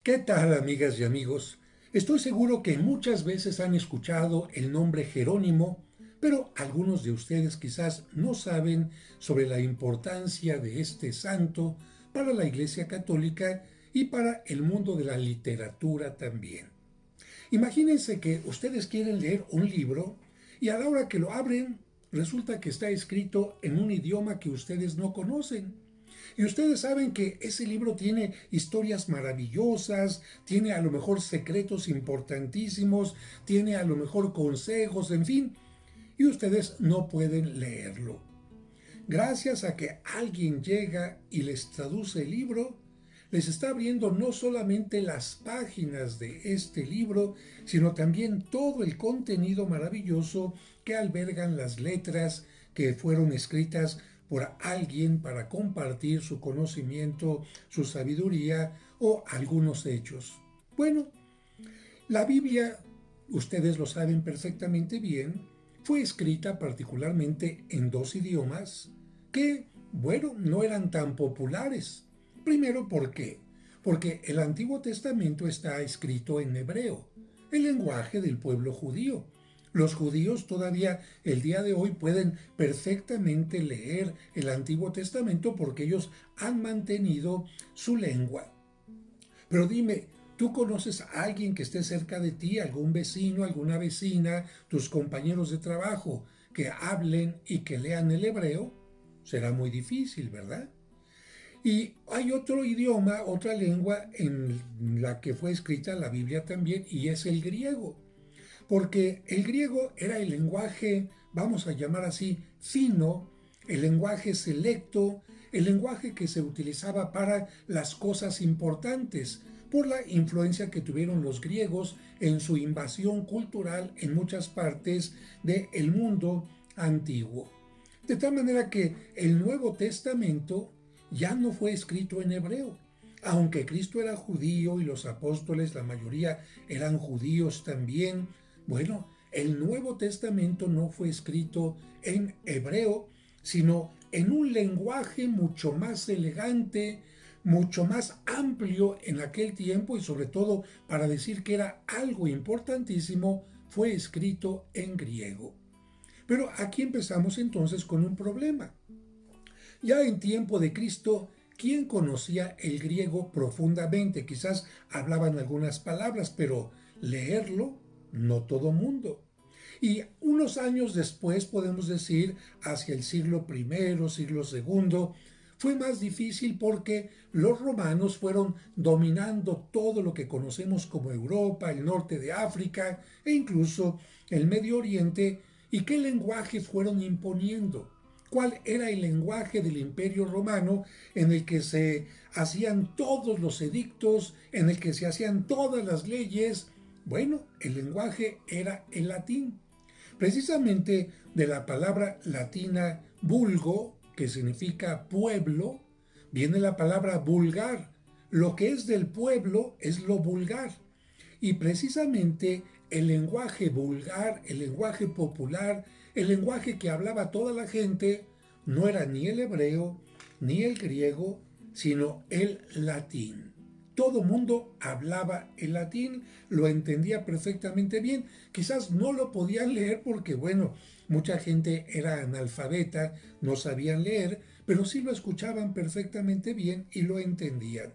¿Qué tal, amigas y amigos? Estoy seguro que muchas veces han escuchado el nombre Jerónimo, pero algunos de ustedes quizás no saben sobre la importancia de este santo para la Iglesia Católica y para el mundo de la literatura también. Imagínense que ustedes quieren leer un libro y a la hora que lo abren resulta que está escrito en un idioma que ustedes no conocen. Y ustedes saben que ese libro tiene historias maravillosas, tiene a lo mejor secretos importantísimos, tiene a lo mejor consejos, en fin, y ustedes no pueden leerlo. Gracias a que alguien llega y les traduce el libro, les está abriendo no solamente las páginas de este libro, sino también todo el contenido maravilloso que albergan las letras que fueron escritas por alguien para compartir su conocimiento, su sabiduría o algunos hechos. Bueno, la Biblia, ustedes lo saben perfectamente bien, fue escrita particularmente en dos idiomas que, bueno, no eran tan populares. Primero, ¿por qué? Porque el Antiguo Testamento está escrito en hebreo, el lenguaje del pueblo judío. Los judíos todavía el día de hoy pueden perfectamente leer el Antiguo Testamento porque ellos han mantenido su lengua. Pero dime, ¿tú conoces a alguien que esté cerca de ti, algún vecino, alguna vecina, tus compañeros de trabajo, que hablen y que lean el hebreo? Será muy difícil, ¿verdad? Y hay otro idioma, otra lengua en la que fue escrita la Biblia también, y es el griego. Porque el griego era el lenguaje, vamos a llamar así, fino, el lenguaje selecto, el lenguaje que se utilizaba para las cosas importantes, por la influencia que tuvieron los griegos en su invasión cultural en muchas partes del mundo antiguo. De tal manera que el Nuevo Testamento ya no fue escrito en hebreo. Aunque Cristo era judío y los apóstoles, la mayoría eran judíos también, bueno, el Nuevo Testamento no fue escrito en hebreo, sino en un lenguaje mucho más elegante, mucho más amplio en aquel tiempo y sobre todo para decir que era algo importantísimo, fue escrito en griego. Pero aquí empezamos entonces con un problema. Ya en tiempo de Cristo, ¿quién conocía el griego profundamente? Quizás hablaban algunas palabras, pero leerlo, no todo mundo. Y unos años después, podemos decir, hacia el siglo I, siglo II, fue más difícil porque los romanos fueron dominando todo lo que conocemos como Europa, el norte de África e incluso el Medio Oriente. ¿Y qué lenguaje fueron imponiendo? ¿Cuál era el lenguaje del Imperio Romano en el que se hacían todos los edictos, en el que se hacían todas las leyes? Bueno, el lenguaje era el latín. Precisamente de la palabra latina vulgo, que significa pueblo, viene la palabra vulgar. Lo que es del pueblo es lo vulgar. Y precisamente el lenguaje vulgar, el lenguaje popular, el lenguaje que hablaba toda la gente, no era ni el hebreo, ni el griego, sino el latín. Todo mundo hablaba el latín, lo entendía perfectamente bien. Quizás no lo podían leer porque, bueno, mucha gente era analfabeta, no sabían leer, pero sí lo escuchaban perfectamente bien y lo entendían.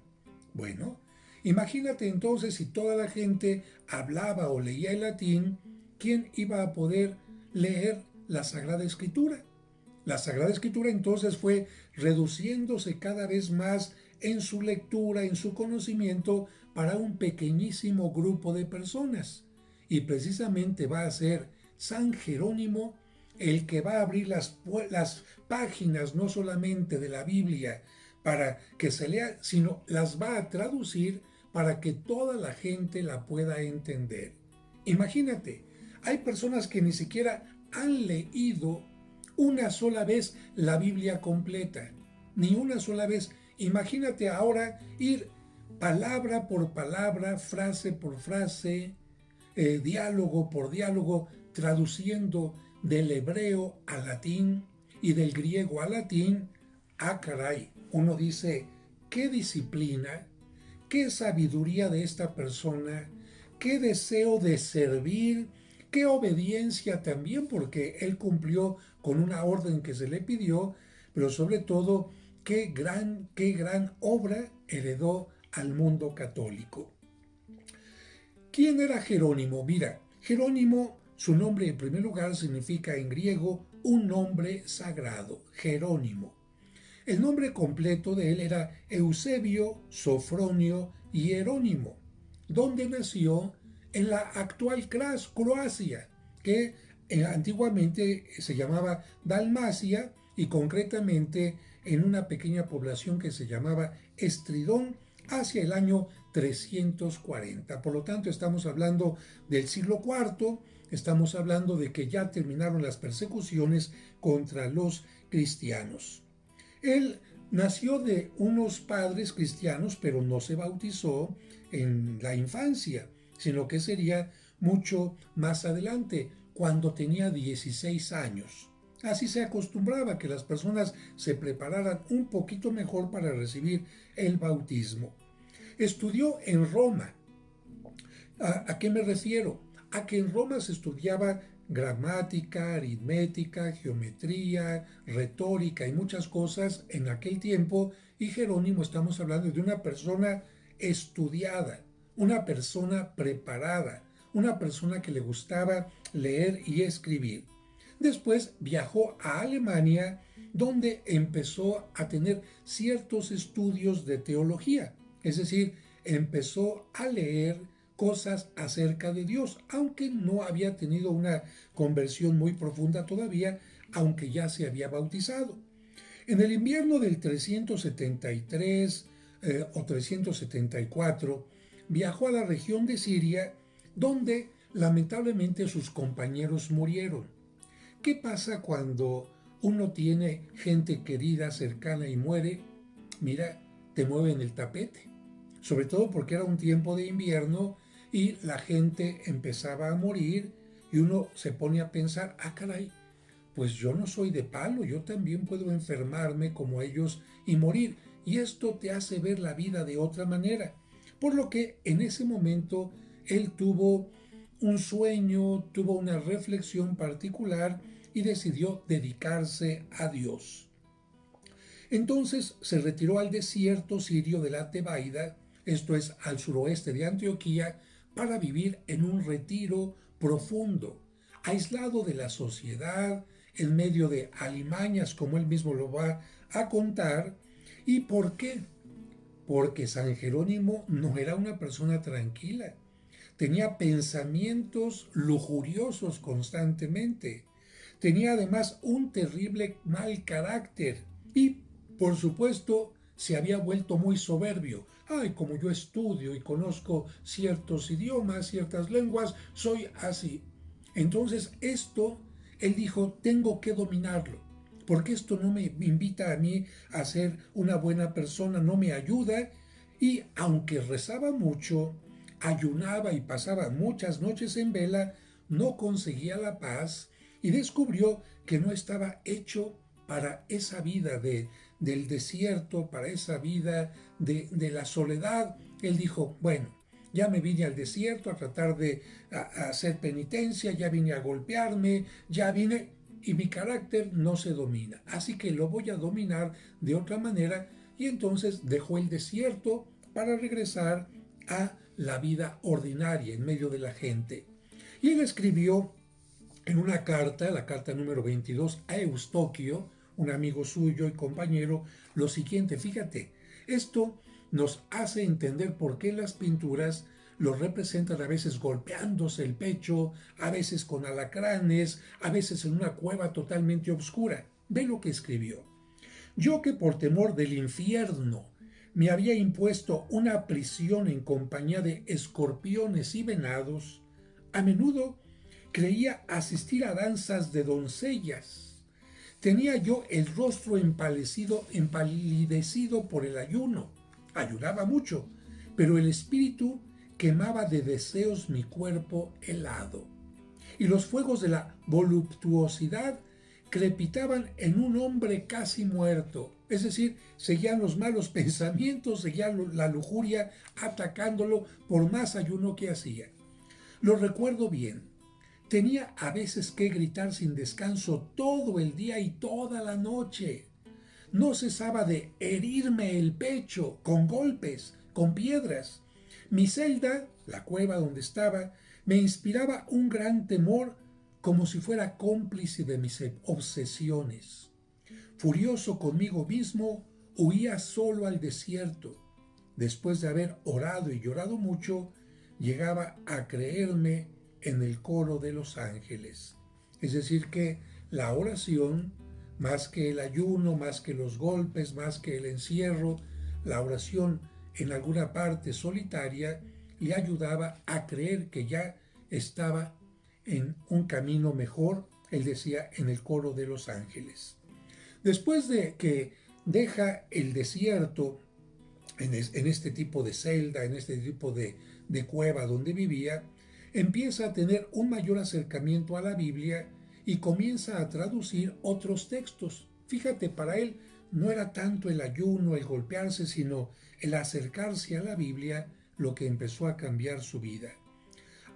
Bueno, imagínate entonces si toda la gente hablaba o leía el latín, ¿quién iba a poder leer la Sagrada Escritura? La Sagrada Escritura entonces fue reduciéndose cada vez más en su lectura, en su conocimiento, para un pequeñísimo grupo de personas. Y precisamente va a ser San Jerónimo el que va a abrir las páginas no solamente de la Biblia para que se lea, sino las va a traducir para que toda la gente la pueda entender. Imagínate, hay personas que ni siquiera han leído una sola vez la Biblia completa, ni una sola vez. Imagínate ahora ir palabra por palabra, frase por frase, diálogo por diálogo, traduciendo del hebreo al latín y del griego al latín. Ah, caray, uno dice, qué disciplina, qué sabiduría de esta persona, qué deseo de servir, qué obediencia también, porque él cumplió con una orden que se le pidió, pero sobre todo, qué gran obra heredó al mundo católico. ¿Quién era Jerónimo? Mira, Jerónimo, su nombre en primer lugar significa en griego un nombre sagrado, Jerónimo. El nombre completo de él era Eusebio Sofronio Hierónimo, donde nació en la actual Croacia, que antiguamente se llamaba Dalmacia y concretamente en una pequeña población que se llamaba Estridón hacia el año 340. Por lo tanto, estamos hablando del siglo IV, estamos hablando de que ya terminaron las persecuciones contra los cristianos. Él nació de unos padres cristianos, pero no se bautizó en la infancia, sino que sería mucho más adelante, cuando tenía 16 años. Así se acostumbraba que las personas se prepararan un poquito mejor para recibir el bautismo. Estudió en Roma. ¿A qué me refiero? A que en Roma se estudiaba gramática, aritmética, geometría, retórica y muchas cosas en aquel tiempo, y Jerónimo, estamos hablando de una persona estudiada, una persona preparada, una persona que le gustaba leer y escribir. Después viajó a Alemania, donde empezó a tener ciertos estudios de teología, es decir, empezó a leer cosas acerca de Dios, aunque no había tenido una conversión muy profunda todavía, aunque ya se había bautizado. En el invierno del 373 o 374, viajó a la región de Siria, donde lamentablemente sus compañeros murieron. ¿Qué pasa cuando uno tiene gente querida, cercana y muere? Mira, te mueven el tapete. Sobre todo porque era un tiempo de invierno y la gente empezaba a morir y uno se pone a pensar, caray, pues yo no soy de palo, yo también puedo enfermarme como ellos y morir. Y esto te hace ver la vida de otra manera. Por lo que en ese momento él tuvo un sueño, tuvo una reflexión particular y decidió dedicarse a Dios. Entonces se retiró al desierto sirio de la Tebaida, esto es al suroeste de Antioquía, para vivir en un retiro profundo, aislado de la sociedad, en medio de alimañas, como él mismo lo va a contar. ¿Y por qué? Porque San Jerónimo no era una persona tranquila. Tenía pensamientos lujuriosos constantemente. Tenía además un terrible mal carácter y, por supuesto, se había vuelto muy soberbio. Como yo estudio y conozco ciertos idiomas, ciertas lenguas, soy así. Entonces él dijo, tengo que dominarlo, porque esto no me invita a mí a ser una buena persona, no me ayuda. Y aunque rezaba mucho, ayunaba y pasaba muchas noches en vela, no conseguía la paz y descubrió que no estaba hecho para esa vida del desierto, para esa vida de la soledad. Él dijo, bueno, ya me vine al desierto a tratar de hacer penitencia, ya vine a golpearme, ya vine y mi carácter no se domina. Así que lo voy a dominar de otra manera, y entonces dejó el desierto para regresar a la vida ordinaria en medio de la gente. Y él escribió en una carta, la carta número 22, a Eustoquio, un amigo suyo y compañero, lo siguiente. Fíjate, esto nos hace entender por qué las pinturas lo representan a veces golpeándose el pecho, a veces con alacranes, a veces en una cueva totalmente oscura. Ve lo que escribió. Yo, que por temor del infierno me había impuesto una prisión en compañía de escorpiones y venados, a menudo creía asistir a danzas de doncellas. Tenía yo el rostro empalidecido por el ayuno. Ayunaba mucho, pero el espíritu quemaba de deseos mi cuerpo helado. Y los fuegos de la voluptuosidad crepitaban en un hombre casi muerto. Es decir, seguían los malos pensamientos, seguía la lujuria atacándolo por más ayuno que hacía. Lo recuerdo bien. Tenía a veces que gritar sin descanso todo el día y toda la noche. No cesaba de herirme el pecho con golpes, con piedras. Mi celda, la cueva donde estaba, me inspiraba un gran temor como si fuera cómplice de mis obsesiones. Furioso conmigo mismo, huía solo al desierto. Después de haber orado y llorado mucho, llegaba a creerme en el coro de los ángeles. Es decir, que la oración, más que el ayuno, más que los golpes, más que el encierro, la oración en alguna parte solitaria le ayudaba a creer que ya estaba en un camino mejor, él decía, en el coro de los ángeles. Después de que deja el desierto en este tipo de celda, en este tipo de cueva donde vivía, empieza a tener un mayor acercamiento a la Biblia y comienza a traducir otros textos. Fíjate, para él no era tanto el ayuno, el golpearse, sino el acercarse a la Biblia lo que empezó a cambiar su vida.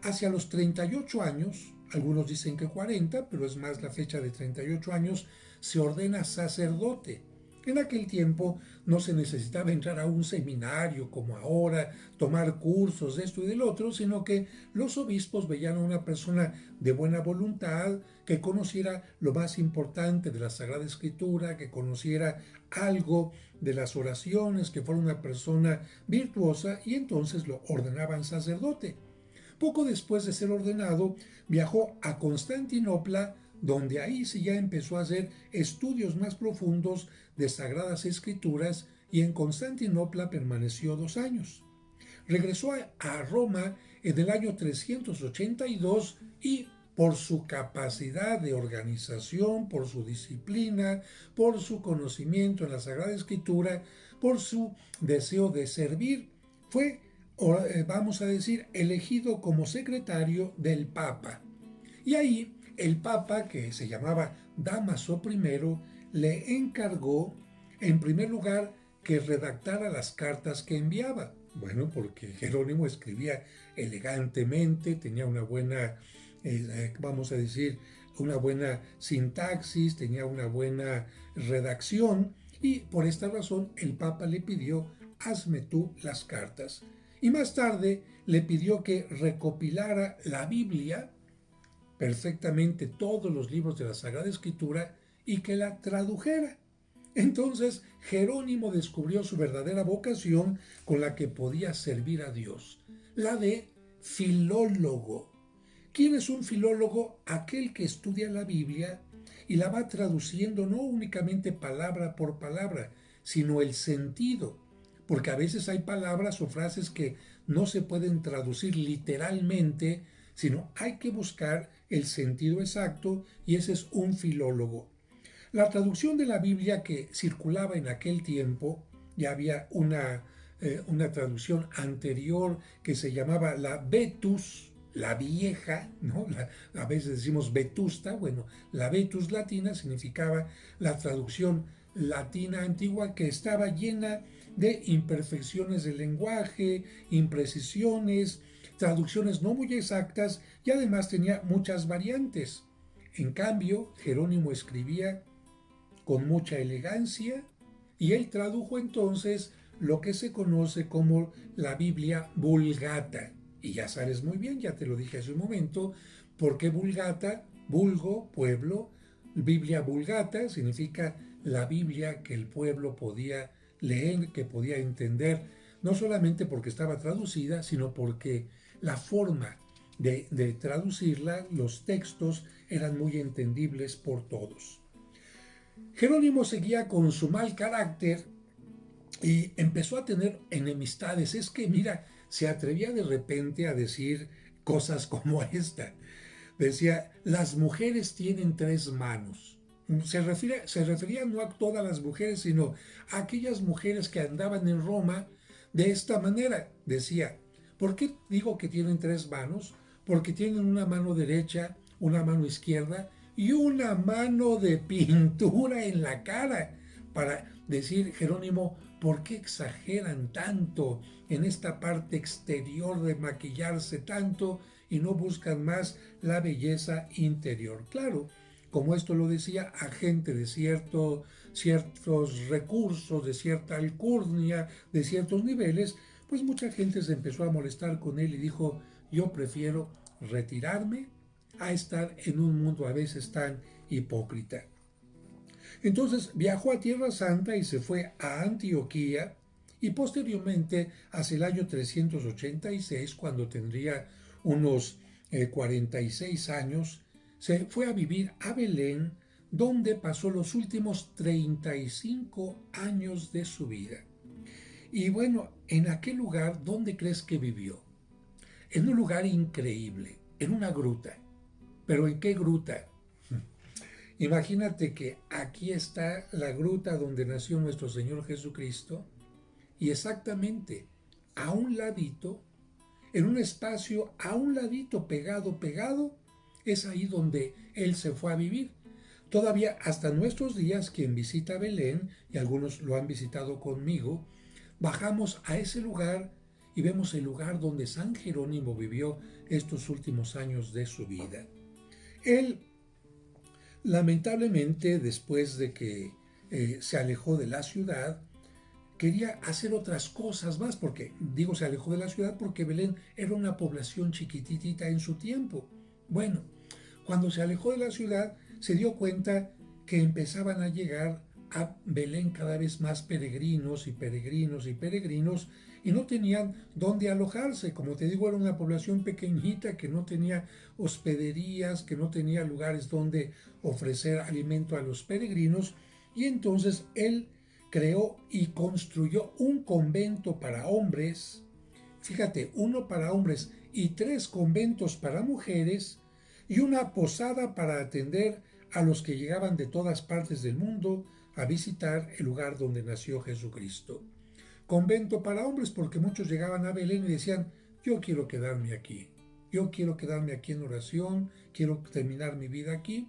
Hacia los 38 años, algunos dicen que 40, pero es más la fecha de 38 años, se ordena sacerdote. En aquel tiempo no se necesitaba entrar a un seminario como ahora, tomar cursos de esto y del otro, sino que los obispos veían a una persona de buena voluntad, que conociera lo más importante de la Sagrada Escritura, que conociera algo de las oraciones, que fuera una persona virtuosa, y entonces lo ordenaban sacerdote. Poco después de ser ordenado, viajó a Constantinopla, donde ahí sí ya empezó a hacer estudios más profundos de Sagradas Escrituras, y en Constantinopla permaneció 2 años. Regresó a Roma en el año 382 y por su capacidad de organización, por su disciplina, por su conocimiento en la Sagrada Escritura, por su deseo de servir, fue, vamos a decir, elegido como secretario del Papa. Y ahí el Papa, que se llamaba Dámaso I, le encargó, en primer lugar, que redactara las cartas que enviaba. Bueno, porque Jerónimo escribía elegantemente, tenía una buena, vamos a decir, una buena sintaxis, tenía una buena redacción, y por esta razón el Papa le pidió: hazme tú las cartas. Y más tarde le pidió que recopilara la Biblia, perfectamente todos los libros de la Sagrada Escritura, y que la tradujera. Entonces Jerónimo descubrió su verdadera vocación con la que podía servir a Dios, la de filólogo. ¿Quién es un filólogo? Aquel que estudia la Biblia y la va traduciendo no únicamente palabra por palabra, sino el sentido, porque a veces hay palabras o frases que no se pueden traducir literalmente, sino hay que buscar el sentido exacto, y ese es un filólogo. La traducción de la Biblia que circulaba en aquel tiempo, ya había una traducción anterior que se llamaba la Vetus, la vieja, ¿no? A veces decimos Vetusta, bueno, la Vetus latina significaba la traducción latina antigua, que estaba llena de imperfecciones del lenguaje, imprecisiones, traducciones no muy exactas, y además tenía muchas variantes. En cambio, Jerónimo escribía con mucha elegancia, y él tradujo entonces lo que se conoce como la Biblia Vulgata. Y ya sabes muy bien, ya te lo dije hace un momento, porque Vulgata, vulgo, pueblo, Biblia Vulgata significa la Biblia que el pueblo podía leer, que podía entender, no solamente porque estaba traducida, sino porque la forma de traducirla, los textos, eran muy entendibles por todos. Jerónimo seguía con su mal carácter y empezó a tener enemistades. Es que, mira, se atrevía de repente a decir cosas como esta. Decía: las mujeres tienen 3 manos. Se refería no a todas las mujeres, sino a aquellas mujeres que andaban en Roma de esta manera. Decía: ¿por qué digo que tienen 3 manos? Porque tienen una mano derecha, una mano izquierda y una mano de pintura en la cara para decir, Jerónimo, ¿por qué exageran tanto en esta parte exterior de maquillarse tanto y no buscan más la belleza interior? Claro, como esto lo decía, a gente de ciertos recursos, de cierta alcurnia, de ciertos niveles, pues mucha gente se empezó a molestar con él y dijo, yo prefiero retirarme a estar en un mundo a veces tan hipócrita. Entonces viajó a Tierra Santa y se fue a Antioquía y posteriormente, hacia el año 386, cuando tendría unos 46 años, se fue a vivir a Belén, donde pasó los últimos 35 años de su vida. Y bueno, en aquel lugar, ¿dónde crees que vivió? En un lugar increíble, en una gruta. ¿Pero en qué gruta? Imagínate que aquí está la gruta donde nació nuestro Señor Jesucristo y exactamente a un ladito, en un espacio a un ladito pegado, es ahí donde Él se fue a vivir. Todavía hasta nuestros días, quien visita Belén, y algunos lo han visitado conmigo, bajamos a ese lugar y vemos el lugar donde San Jerónimo vivió estos últimos años de su vida. Él, lamentablemente, después de que se alejó de la ciudad, quería hacer otras cosas más, porque digo se alejó de la ciudad porque Belén era una población chiquititita en su tiempo. Bueno, cuando se alejó de la ciudad, se dio cuenta que empezaban a llegar a Belén cada vez más peregrinos y peregrinos y peregrinos y no tenían dónde alojarse. Como te digo, era una población pequeñita que no tenía hospederías, que no tenía lugares donde ofrecer alimento a los peregrinos y entonces él creó y construyó un convento para hombres, fíjate, uno para hombres y 3 conventos para mujeres y una posada para atender a los que llegaban de todas partes del mundo a visitar el lugar donde nació Jesucristo. Convento para hombres porque muchos llegaban a Belén y decían, yo quiero quedarme aquí en oración, quiero terminar mi vida aquí.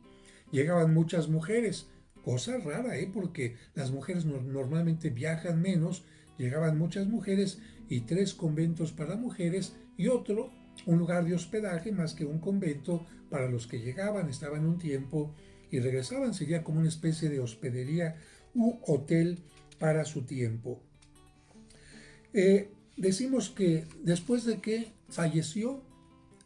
Llegaban muchas mujeres, cosa rara, porque las mujeres normalmente viajan menos, llegaban muchas mujeres y 3 conventos para mujeres y otro, un lugar de hospedaje más que un convento para los que llegaban, estaban un tiempo y regresaban, sería como una especie de hospedería u hotel para su tiempo. Decimos que después de que falleció,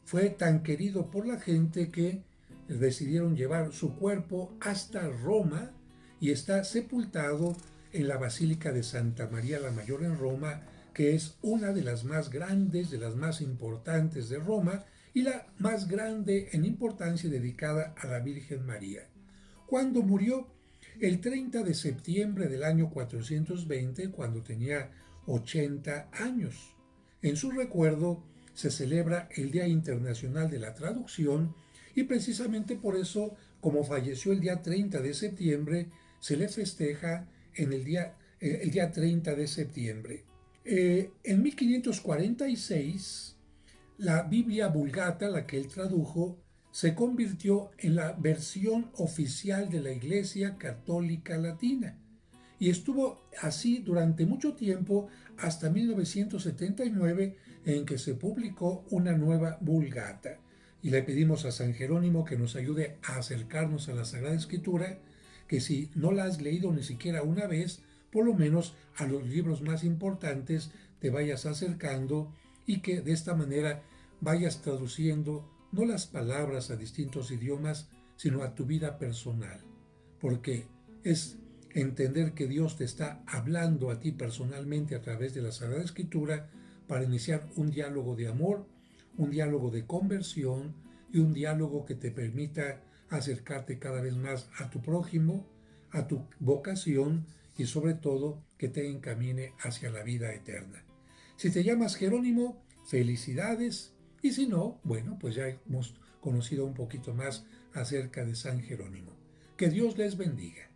fue tan querido por la gente que decidieron llevar su cuerpo hasta Roma y está sepultado en la Basílica de Santa María la Mayor en Roma, que es una de las más grandes, de las más importantes de Roma y la más grande en importancia dedicada a la Virgen María. Cuando murió, el 30 de septiembre del año 420, cuando tenía 80 años. En su recuerdo se celebra el Día Internacional de la Traducción y precisamente por eso, como falleció el día 30 de septiembre, se le festeja en el día 30 de septiembre. En 1546, la Biblia Vulgata, la que él tradujo, se convirtió en la versión oficial de la Iglesia Católica Latina y estuvo así durante mucho tiempo hasta 1979 en que se publicó una nueva Vulgata. Y le pedimos a San Jerónimo que nos ayude a acercarnos a la Sagrada Escritura, que si no la has leído ni siquiera una vez, por lo menos a los libros más importantes te vayas acercando y que de esta manera vayas traduciendo no las palabras a distintos idiomas, sino a tu vida personal, porque es entender que Dios te está hablando a ti personalmente a través de la Sagrada Escritura para iniciar un diálogo de amor, un diálogo de conversión y un diálogo que te permita acercarte cada vez más a tu prójimo, a tu vocación y sobre todo que te encamine hacia la vida eterna. Si te llamas Jerónimo, felicidades, y si no, bueno, pues ya hemos conocido un poquito más acerca de San Jerónimo. Que Dios les bendiga.